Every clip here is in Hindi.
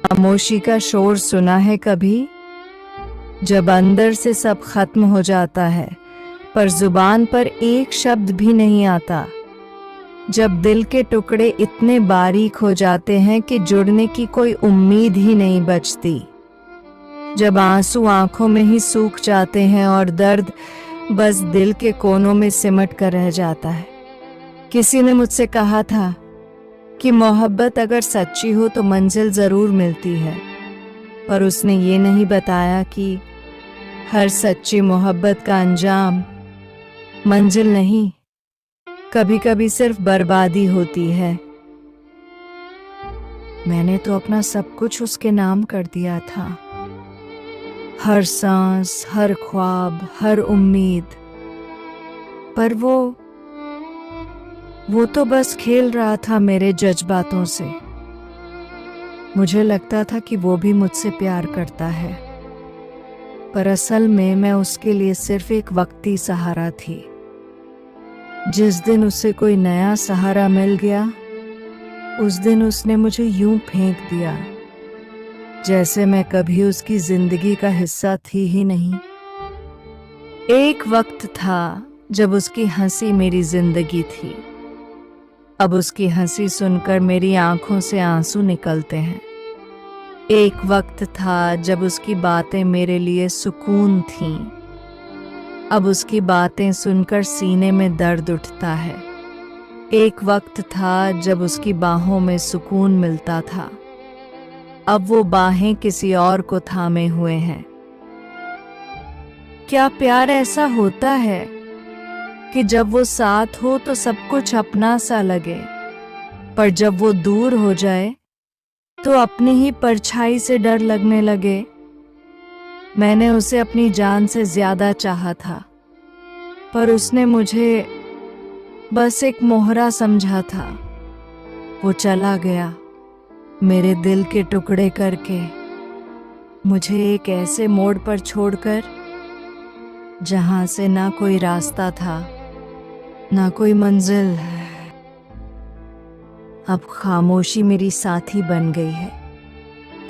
खामोशी का शोर सुना है कभी? जब अंदर से सब खत्म हो जाता है पर जुबान पर एक शब्द भी नहीं आता। जब दिल के टुकड़े इतने बारीक हो जाते हैं कि जुड़ने की कोई उम्मीद ही नहीं बचती। जब आंसू आंखों में ही सूख जाते हैं और दर्द बस दिल के कोनों में सिमट कर रह जाता है। किसी ने मुझसे कहा था कि मोहब्बत अगर सच्ची हो तो मंजिल जरूर मिलती है, पर उसने ये नहीं बताया कि हर सच्ची मोहब्बत का अंजाम मंजिल नहीं, कभी कभी सिर्फ बर्बादी होती है। मैंने तो अपना सब कुछ उसके नाम कर दिया था, हर सांस, हर ख्वाब, हर उम्मीद, पर वो तो बस खेल रहा था मेरे जज्बातों से। मुझे लगता था कि वो भी मुझसे प्यार करता है, पर असल में मैं उसके लिए सिर्फ एक वक्ती सहारा थी। जिस दिन उसे कोई नया सहारा मिल गया, उस दिन उसने मुझे यूं फेंक दिया जैसे मैं कभी उसकी जिंदगी का हिस्सा थी ही नहीं। एक वक्त था जब उसकी हंसी मेरी जिंदगी थी। अब उसकी हंसी सुनकर मेरी आंखों से आंसू निकलते हैं। एक वक्त था जब उसकी बातें मेरे लिए सुकून थीं। अब उसकी बातें सुनकर सीने में दर्द उठता है। एक वक्त था जब उसकी बाहों में सुकून मिलता था। अब वो बाहें किसी और को थामे हुए हैं। क्या प्यार ऐसा होता है कि जब वो साथ हो तो सब कुछ अपना सा लगे, पर जब वो दूर हो जाए तो अपनी ही परछाई से डर लगने लगे? मैंने उसे अपनी जान से ज्यादा चाहा था, पर उसने मुझे बस एक मोहरा समझा था। वो चला गया मेरे दिल के टुकड़े करके, मुझे एक ऐसे मोड़ पर छोड़कर जहां से ना कोई रास्ता था, ना कोई मंजिल। अब खामोशी मेरी साथी बन गई है,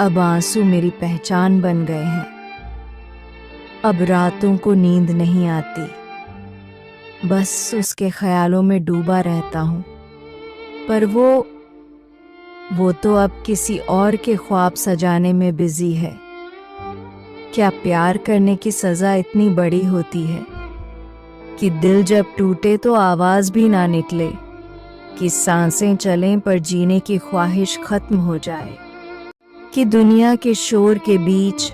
अब आंसू मेरी पहचान बन गए हैं। अब रातों को नींद नहीं आती, बस उसके ख्यालों में डूबा रहता हूं। पर वो तो अब किसी और के ख्वाब सजाने में बिजी है। क्या प्यार करने की सजा इतनी बड़ी होती है कि दिल जब टूटे तो आवाज भी ना निकले, कि सांसें चलें पर जीने की ख्वाहिश खत्म हो जाए, कि दुनिया के शोर के बीच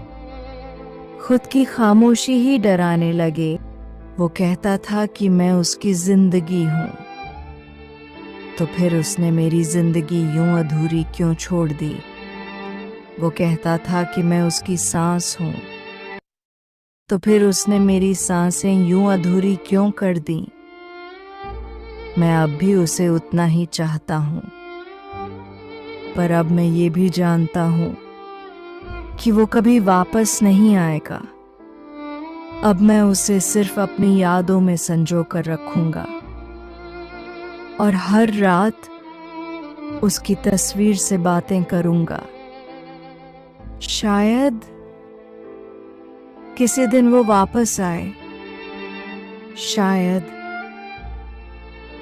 खुद की खामोशी ही डराने लगे? वो कहता था कि मैं उसकी जिंदगी हूं, तो फिर उसने मेरी जिंदगी यूं अधूरी क्यों छोड़ दी? वो कहता था कि मैं उसकी सांस हूं, तो फिर उसने मेरी सांसें यूं अधूरी क्यों कर दी? मैं अब भी उसे उतना ही चाहता हूं, पर अब मैं ये भी जानता हूं कि वो कभी वापस नहीं आएगा। अब मैं उसे सिर्फ अपनी यादों में संजो कर रखूंगा और हर रात उसकी तस्वीर से बातें करूंगा। शायद किसी दिन वो वापस आए, शायद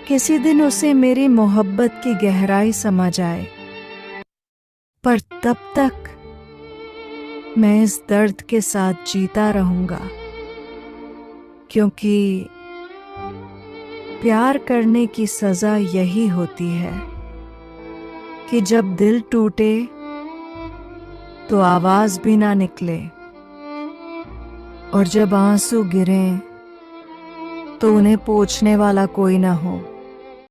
किसी दिन उसे मेरी मोहब्बत की गहराई समझ आए, पर तब तक मैं इस दर्द के साथ जीता रहूंगा, क्योंकि प्यार करने की सजा यही होती है कि जब दिल टूटे तो आवाज भी ना निकले, और जब आंसू गिरें तो उन्हें पोंछने वाला कोई ना हो।